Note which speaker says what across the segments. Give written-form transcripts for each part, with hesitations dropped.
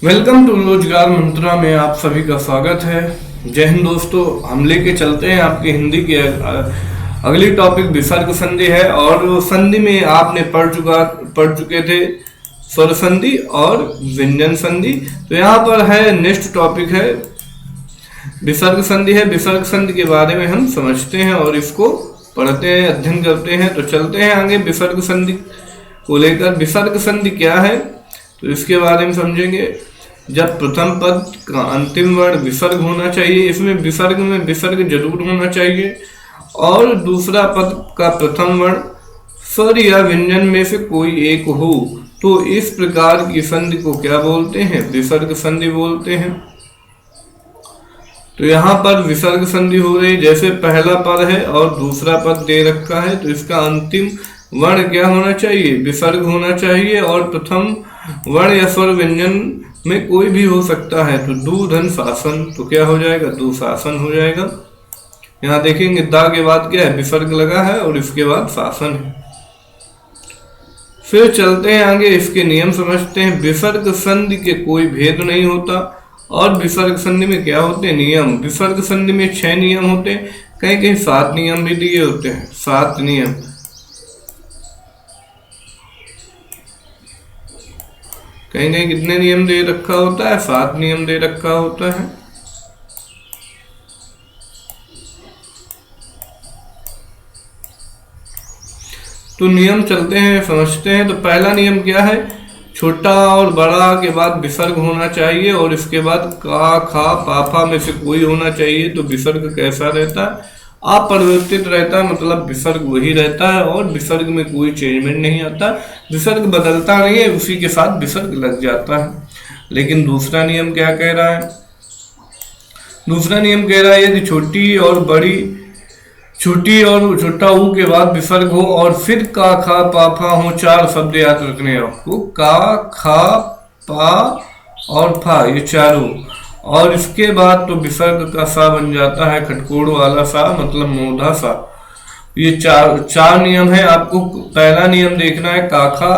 Speaker 1: Welcome to रोजगार मंत्रा में आप सभी का स्वागत है। जय हिंद दोस्तों। हम लेके चलते हैं आपकी हिंदी की अगली टॉपिक विसर्ग संधि है। और संधि में आपने पढ़ चुके थे स्वर संधि और व्यंजन संधि। तो यहाँ पर है नेक्स्ट टॉपिक है विसर्ग संधि है। विसर्ग संधि के बारे में हम समझते हैं और इसको पढ़ते हैं, अध्ययन करते हैं। तो चलते हैं आगे विसर्ग संधि को लेकर। विसर्ग संधि क्या है तो इसके बारे में समझेंगे। जब प्रथम पद का अंतिम वर्ण विसर्ग होना चाहिए, इसमें विसर्ग में विसर्ग जरूर होना चाहिए। और दूसरा पद का प्रथम वर्ण स्वर या व्यंजन में से कोई एक हो, तो इस प्रकार की संधि को क्या बोलते हैं? विसर्ग संधि बोलते हैं। तो यहाँ पर विसर्ग संधि हो रही, जैसे पहला पद है और दूसरा पद दे रखा है, तो इसका अंतिम वर्ण क्या होना चाहिए? विसर्ग होना चाहिए। और प्रथम वर्ण या स्वर व्यंजन में कोई भी हो सकता है। तो दू धन शासन, तो क्या हो जाएगा? दुशासन हो जाएगा। यहाँ देखेंगे दा के बाद क्या है? विसर्ग लगा है और इसके बाद शासन है। फिर चलते हैं आगे, इसके नियम समझते हैं। विसर्ग संधि के कोई भेद नहीं होता। और विसर्ग संधि में क्या होते हैं? नियम। विसर्ग संधि में 6 नियम होते हैं, कहीं कहीं 7 नियम भी दिए होते हैं। 7 नियम। कहीं कहीं कितने नियम दे रखा होता है? 7 नियम दे रखा होता है। तो नियम चलते हैं, समझते हैं। तो पहला नियम क्या है? छोटा और बड़ा के बाद विसर्ग होना चाहिए और इसके बाद का खा पाफा में से कोई होना चाहिए। तो विसर्ग कैसा रहता है? अपरिवर्तित रहता है, मतलब विसर्ग वही रहता है और विसर्ग में कोई चेंजमेंट नहीं आता। विसर्ग बदलता नहीं है, उसी के साथ विसर्ग लग जाता है। लेकिन दूसरा नियम क्या कह रहा है? दूसरा नियम कह रहा है यदि छोटी और छोटा ऊ के बाद विसर्ग हो और फिर का खा पाफा हो, 4 शब्द याद रखने हैं आपको। का खा पा और फा, ये चारों। और इसके बाद तो विसर्ग का सा बन जाता है, खटकोड़ वाला सा, मतलब मोधा सा। ये चार नियम है। आपको पहला नियम देखना है, काखा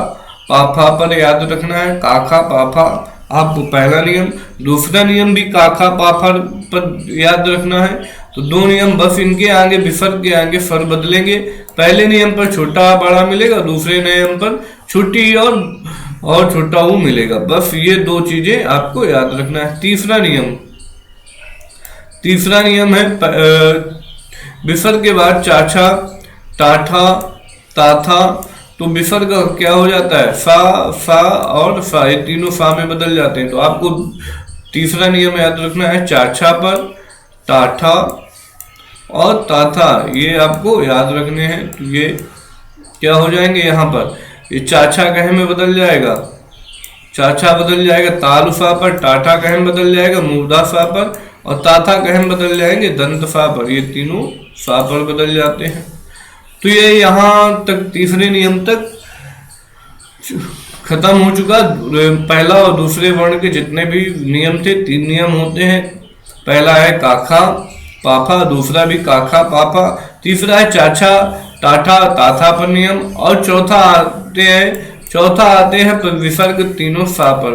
Speaker 1: पाफा पर याद रखना है। काखा पाफा आपको पहला नियम। दूसरा नियम भी काखा पाफा पर याद रखना है। तो 2 नियम बस, इनके आगे विसर्ग के आगे स्वर बदलेंगे। पहले नियम पर छोटा बड़ा मिलेगा, दूसरे नियम पर छोटी और छोटा ऊ मिलेगा। बस ये 2 चीजें आपको याद रखना है। तीसरा नियम है विसर्ग के बाद चाचा टाठा ताथा, तो विसर्ग क्या हो जाता है? सा और सा, ये तीनों सा में बदल जाते हैं। तो आपको तीसरा नियम याद रखना है, चाचा पर टाठा और ताथा, ये आपको याद रखने हैं। तो ये क्या हो जाएंगे? यहाँ पर ये चाचा कहे में बदल जाएगा, चाचा बदल जाएगा तालु सा पर, टाटा कहे में बदल जाएगा मूर्धा सा पर, और ताथा कहे में बदल जाएंगे दंत सा पर। ये तीनों सा पर बदल जाते हैं। तो ये यहाँ तक तीसरे नियम तक खत्म हो चुका। पहला और दूसरे वर्ण के जितने भी नियम थे, 3 नियम होते हैं। पहला है काखा पाफा, दूसरा भी काखा पाफा, तीसरा है चाचा टाठा ताथा पर नियम, और चौथा आते हैं पर विसर्ग तीनों सा पर।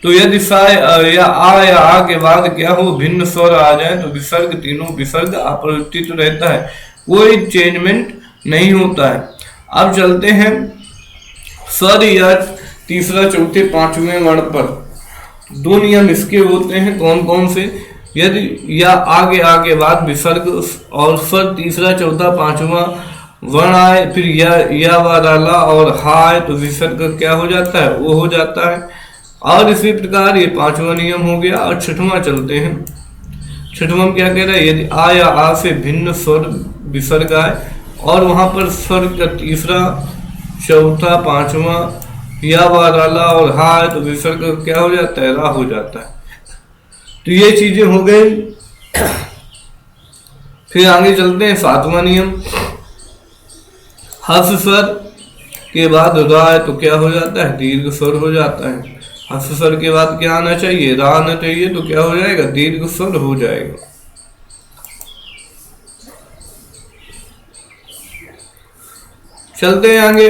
Speaker 1: तो यदि सा या आ के बाद क्या हो? भिन्न स्वर आ जाए तो विसर्ग तीनों विसर्ग अपरिवर्तित रहता है, कोई चेंजमेंट नहीं होता है। अब चलते हैं स्वर या तीसरा चौथे पांचवें वर्ण पर। 2 नियम इसके होते हैं, कौन कौन से? यदि या आगे बाद विसर्ग और स्वर तीसरा चौथा पांचवा वर्ण आए, फिर या वाला और हा आए, तो विसर्ग क्या हो जाता है? वो हो जाता है। और इसी प्रकार ये 5वां नियम हो गया। और 6वां चलते हैं। 6वां क्या कह रहा है? यदि आ या आ से भिन्न स्वर विसर्ग आए और वहां पर स्वर का तीसरा चौथा पांचवा या वाला और हा है, तो विसर्ग क्या हो जाता है? रा हो जाता है। तो ये चीजें हो गई। फिर आगे चलते हैं 7वां नियम। हर्ष स्वर के बाद रा है तो क्या हो जाता है? दीर्घ स्वर हो जाता है। हर्ष स्वर के बाद क्या आना चाहिए? रा आना चाहिए, तो क्या हो जाएगा? दीर्घ स्वर हो जाएगा। चलते हैं आगे।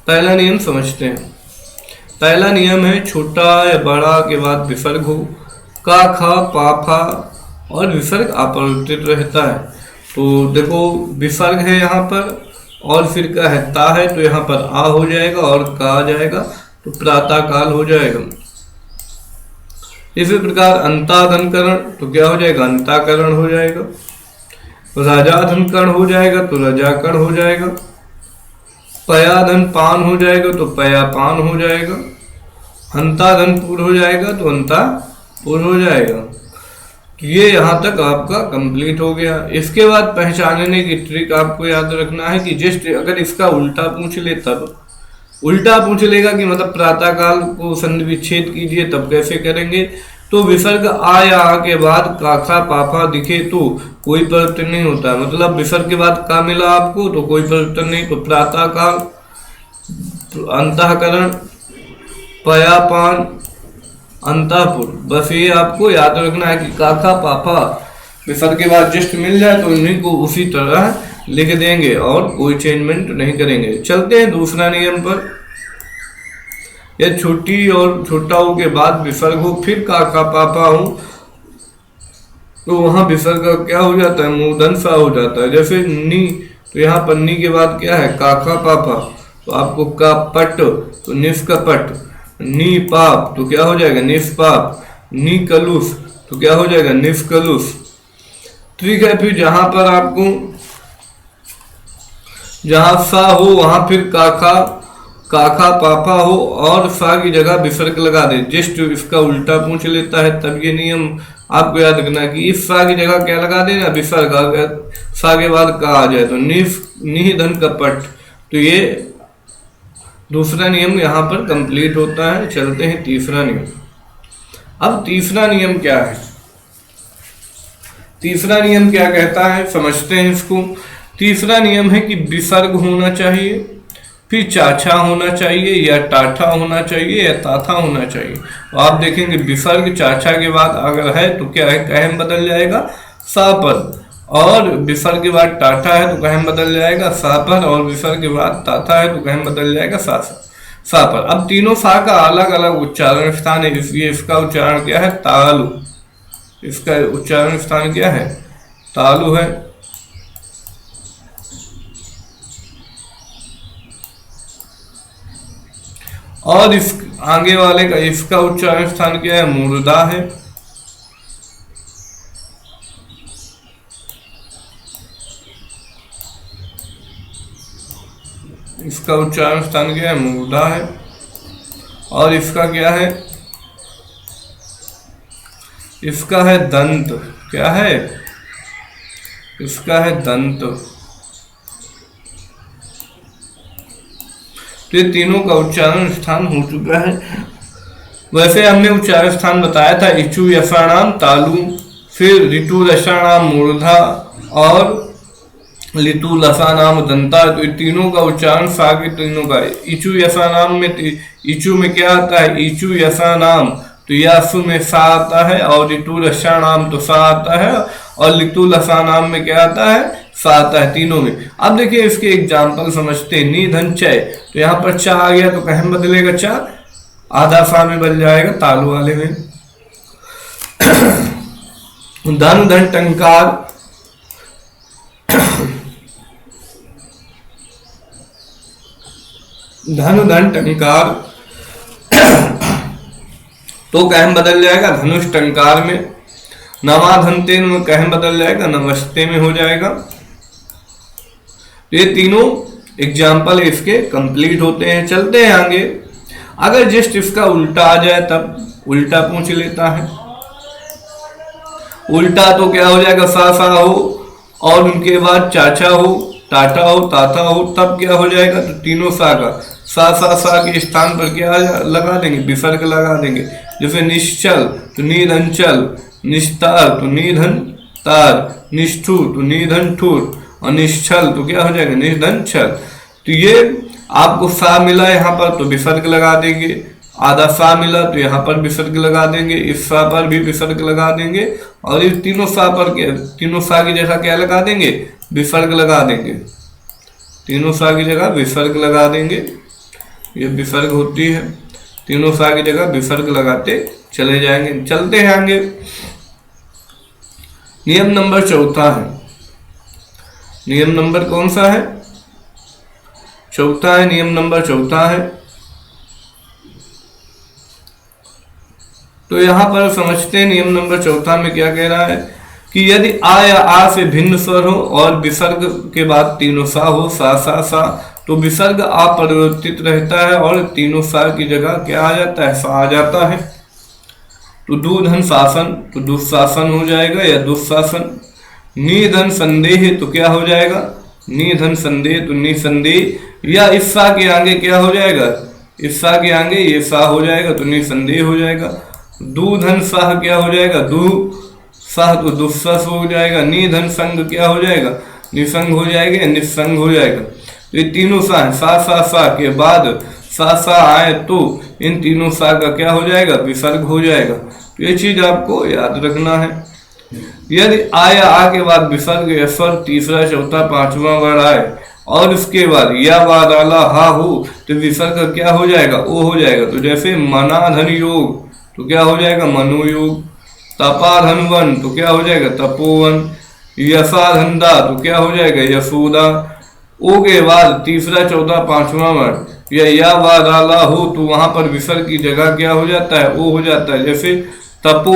Speaker 1: पहला नियम समझते हैं। पहला नियम है छोटा या बड़ा के बाद विसर्ग हो। का खा पा फा और विसर्ग अपरिवर्तित रहता है। तो देखो विसर्ग है यहाँ पर और फिर का है ता है, तो यहाँ पर आ हो जाएगा और का आ जाएगा, तो प्रातः काल हो जाएगा। इसी प्रकार अंताधनकरण, तो क्या हो जाएगा अंताकरण हो जाएगा। राजाधनकरण हो जाएगा तो रजाकरण हो जाएगा। पयाधन पान हो जाएगा तो पयापान हो जाएगा। हंताधनपुर हो जाएगा तो हंतापुर हो जाएगा। तो ये यहाँ तक आपका कंप्लीट हो गया। इसके बाद पहचानने की ट्रिक आपको याद रखना है कि जस्ट अगर इसका उल्टा पूछ ले, तब उल्टा पूछ लेगा कि मतलब प्रातः काल को संधि विच्छेद कीजिए, तब कैसे करेंगे। तो विसर्ग आ या आ के बाद काखा पाफा दिखे तो कोई परिवर्तन नहीं होता, मतलब विसर्ग के बाद का मिला आपको तो कोई परिवर्तन नहीं। तो प्रातः काल, अंतःकरण, पयापान, अंतापुर, बस ये आपको याद रखना है कि काखा पाफा विसर्ग के बाद जस्ट मिल जाए तो उन्हीं को उसी तरह लिख देंगे और कोई चेंजमेंट नहीं करेंगे। चलते हैं दूसरा नियम पर। यह छोटी और छोटा हो के बाद विसर्ग हो फिर काखा पापा हो तो वहां विसर्ग क्या हो जाता है मूर्धन सा हो जाता है। जैसे नी, तो यहाँ पर नी के बाद क्या है काखा पापा, तो आपको का पट तो निष्कपट, नी पाप तो क्या हो जाएगा निष्पाप, नी कलुष तो क्या हो जाएगा निष्कलुष। ठीक है, फिर जहां पर आपको जहां सा हो वहां फिर काखा काखा पापा हो और सा की जगह विसर्ग लगा दे। जस्ट इसका उल्टा पूछ लेता है तब ये नियम आपको याद रखना कि इस सा की जगह क्या लगा देना विसर्ग, सा के बाद का आ जाए तो निधन कपट। तो ये दूसरा नियम यहाँ पर कंप्लीट होता है। चलते हैं तीसरा नियम। अब तीसरा नियम क्या है, तीसरा नियम क्या कहता है समझते हैं इसको। तीसरा नियम है कि विसर्ग होना चाहिए, फिर चाचा होना चाहिए या टाठा होना चाहिए या ताथा होना चाहिए। तो आप देखेंगे विसर्ग चाचा के बाद अगर है तो क्या है कहम बदल जाएगा सा पर, और विसर्ग के बाद टाठा है तो कहम बदल जाएगा सा पर, और विसर्ग के बाद ताथा है तो कहम बदल जाएगा सा पर। अब तीनों सा का अलग अलग उच्चारण स्थान है, इसलिए इसका उच्चारण क्या है तालु। इसका उच्चारण स्थान क्या है तालु है। और इस आगे वाले का इसका उच्चारण स्थान क्या है मूर्धा है। इसका उच्चारण स्थान क्या है मूर्धा है। और इसका क्या है इसका है दंत, क्या है इसका है दंत। तो ये तीनों का उच्चारण स्थान हो चुका है। वैसे हमने उच्चारण स्थान बताया था इचु यशाणाम तालु, फिर ऋतु रसाणाम मूर्धा और लिटू लसानाम दंता। तो तीनों का उच्चारण सा के तीनों का इचु यशानाम में इचु में क्या आता है इचु यशानाम, तो यासु में सा आता है, और ऋतु रसाणाम तो सा आता है, और लिटू लसानाम में क्या आता है सा आता है तीनों में। अब देखिए इसके एग्जाम्पल समझते हैं। निधन चय, तो यहाँ पर चा आ गया तो कहम बदलेगा चा, आधा सा में बदल जाएगा तालु वाले में। धन धन टंकार, धन धन टंकार तो कहम बदल जाएगा धनुष टंकार में। नवाधनते में कहम बदल जाएगा नमस्ते में हो जाएगा। ये तीनों एग्जाम्पल इसके कंप्लीट होते हैं। चलते हैं आगे। अगर जस्ट इसका उल्टा आ जाए तब उल्टा पूछ लेता है। उल्टा तो क्या हो जाएगा सा हो, और उनके बाद चाचा हो टाटा हो ताता हो, तब क्या हो जाएगा तो तीनों सा का सा के स्थान पर क्या लगा देंगे विसर्ग लगा देंगे। जैसे निश्चल तो निधनचल, निस्तार तो निधन तार, निष्ठुर तो निधन ठुर, और निश्चल तो क्या हो जाएगा निधन छल। तो ये आपको सा मिला यहाँ पर तो विसर्ग लगा देंगे, आधा सा मिला तो यहाँ पर विसर्ग लगा देंगे, इस सा पर भी विसर्ग लगा देंगे, और इस तीनों सा पर तीनों सा की जगह क्या लगा देंगे विसर्ग लगा देंगे। तीनों सा की जगह विसर्ग लगा देंगे। ये विसर्ग होती है, तीनों सा की जगह विसर्ग लगाते चले जाएंगे। चलते हैं आगे। नियम नंबर चौथा है। नियम नंबर कौन सा है? चौथा है। नियम नंबर चौथा है। तो यहां पर समझते हैं नियम नंबर चौथा में क्या कह रहा है कि यदि आ या आ से भिन्न स्वर हो और विसर्ग के बाद तीनों सा हो, सा सा सा, तो विसर्ग अपरिवर्तित रहता है और तीनों सा की जगह क्या आ जाता है? सा आ जाता है। तो दूधन शासन तो दुशासन हो जाएगा या दुशासन। निधन संदेह तो क्या हो जाएगा? निधन संदेह तो निसंदेह, या इस सा के आगे क्या हो जाएगा? इस सा के आगे ये सा हो जाएगा तो निसंदेह हो जाएगा। दूधन साह क्या हो जाएगा? दू साह तो दुस्सह हो जाएगा। निधन संग क्या हो जाएगा? निसंग हो जाएगा, निस्संग हो जाएगा। तो ये तीनों सा है, सा के बाद सा आए तो इन तीनों सा का क्या हो जाएगा? विसर्ग हो जाएगा। तो ये चीज आपको याद रखना है। यदि आ या आ के बाद विसर्ग या स्वर तीसरा चौथा पांचवा वर्ण आए और उसके बाद या वाला हा हो तो विसर्ग क्या हो जाएगा? ओ हो जाएगा। तो जैसे मनाधन योग तो क्या हो जाएगा? मनोयोग। तपाधन वन तो क्या हो जाएगा? तपोवन। यशाधन दा तो क्या हो जाएगा? यशोदा। ओ के बाद तीसरा चौथा पांचवा वर्ण या वाला हो तो वहां पर विसर्ग की जगह क्या हो जाता है? ओ हो जाता है। जैसे तपो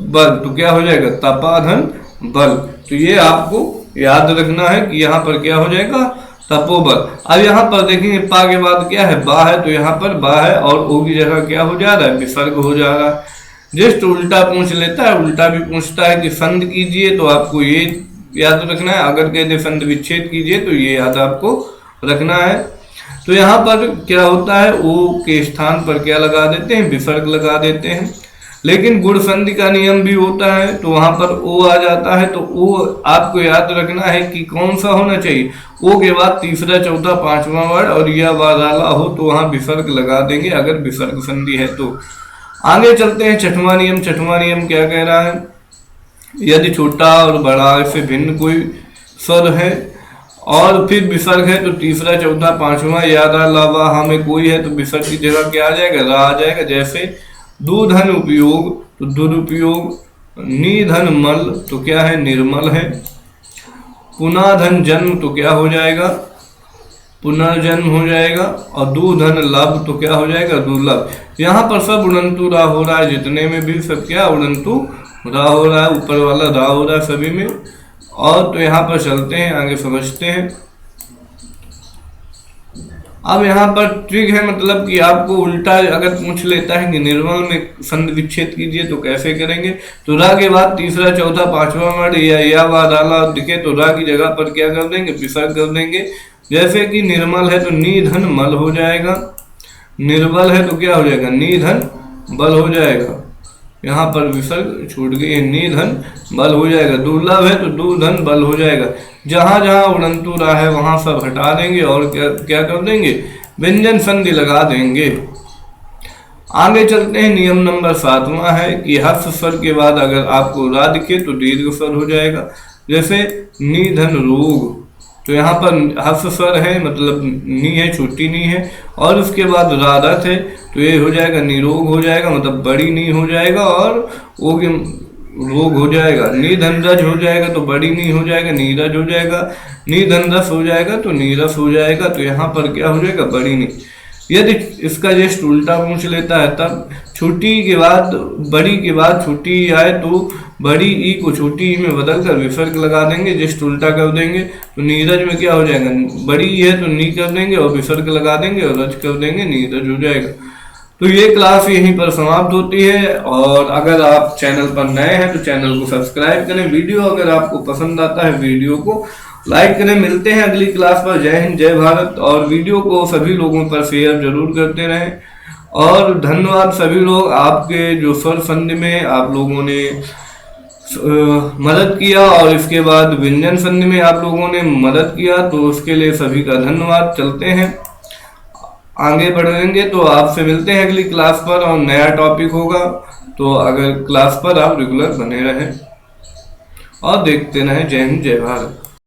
Speaker 1: बल तो क्या हो जाएगा? तपाधन बल। तो ये आपको याद रखना है कि यहाँ पर क्या हो जाएगा? तपोबल। अब यहाँ पर देखेंगे पा के बाद क्या है? बा है, तो यहाँ पर बा है और ओ की जगह क्या हो जा रहा है? विसर्ग हो जा रहा है। जस्ट उल्टा पूछ लेता है, उल्टा भी पूछता है कि संध कीजिए तो आपको ये याद रखना है। अगर कहते संध विच्छेद कीजिए तो ये याद आपको रखना है। तो यहाँ पर क्या होता है? ओ के स्थान पर क्या लगा देते हैं? विसर्ग लगा देते हैं। लेकिन गुण संधि का नियम भी होता है तो वहां पर ओ आ जाता है। तो ओ आपको याद रखना है कि कौन सा होना चाहिए? ओ के बाद तीसरा चौथा पांचवा वर्ण और या वाला हो तो वहां विसर्ग लगा देंगे अगर विसर्ग संधि है तो। आगे चलते हैं छठवां नियम। छठवां नियम क्या कह रहा है? यदि छोटा और बड़ा से भिन्न कोई स्वर है और फिर विसर्ग है तो तीसरा चौथा पांचवा या लावा हमें कोई है तो विसर्ग की जगह क्या आ जाएगा? रा आ जाएगा। जैसे दूधन उपयोग तो दुरुपयोग। निधन मल तो क्या है? निर्मल है। पुनाधन जन्म तो क्या हो जाएगा? पुनर्जन्म हो जाएगा। और दूधन लभ तो क्या हो जाएगा? दुर्लभ। यहाँ पर सब उड़ंतु रा हो रहा है, जितने में भी सब क्या उड़ंतु रा हो रहा है, ऊपर वाला रा हो रहा है सभी में। और तो यहाँ पर चलते हैं आगे समझते हैं। अब यहाँ पर ट्रिक है, मतलब कि आपको उल्टा अगर पूछ लेता है कि निर्मल में संध विच्छेद कीजिए तो कैसे करेंगे? तो रा के बाद तीसरा चौथा पांचवा वर्ण या वाला दिखे तो रा की जगह पर क्या कर देंगे? विसर्ग कर देंगे। जैसे कि निर्मल है तो निधन मल हो जाएगा। निर्बल है तो क्या हो जाएगा? निधन बल हो जाएगा। यहाँ पर विसर्ग छूट गई है, निधन बल हो जाएगा। दुर्लभ है तो दूधन बल हो जाएगा। जहां जहां उड़ंतु रहा है वहां सब हटा देंगे और क्या कर देंगे? व्यंजन संधि लगा देंगे। आगे चलते हैं। नियम नंबर 7वां है कि हर्ष स्वर के बाद अगर आपको रा दिखे तो दीर्घ स्वर हो जाएगा। जैसे निधन रोग तो यहाँ पर हर्ष स्वर है, मतलब नी है, छोटी नी है, और उसके बाद राधत है तो ये हो जाएगा निरोग हो जाएगा, मतलब बड़ी नी हो जाएगा और ओ के रोग हो जाएगा। निधन रज हो जाएगा तो बड़ी नी हो जाएगा, नीरज हो जाएगा। निधन रस हो जाएगा तो नीरस हो जाएगा। तो यहाँ पर क्या हो जाएगा? बड़ी नी। यदि इसका जस्ट उल्टा पूछ लेता है तब छोटी के बाद बड़ी के बाद छोटी आए तो बड़ी ई को छोटी ई में बदल कर विसर्ग लगा देंगे, जस्ट उल्टा कर देंगे। तो नीरज में क्या हो जाएगा? बड़ी ई है तो नी कर देंगे और विसर्ग लगा देंगे और रज कर देंगे, नीरज हो जाएगा। तो ये क्लास यहीं पर समाप्त होती है। और अगर आप चैनल पर नए हैं तो चैनल को सब्सक्राइब करें। वीडियो अगर आपको पसंद आता है वीडियो को लाइक करें। मिलते हैं अगली क्लास पर। जय हिंद, जय भारत। और वीडियो को सभी लोगों पर शेयर जरूर करते रहें। और धन्यवाद सभी लोग, आपके जो स्वर संधि में आप लोगों ने मदद किया और इसके बाद व्यंजन संधि में आप लोगों ने मदद किया, तो उसके लिए सभी का धन्यवाद। चलते हैं आगे बढ़ेंगे तो आपसे मिलते हैं अगली क्लास पर और नया टॉपिक होगा। तो अगर क्लास पर आप रेगुलर बने रहें और देखते रहें। जय हिंद, जय भारत।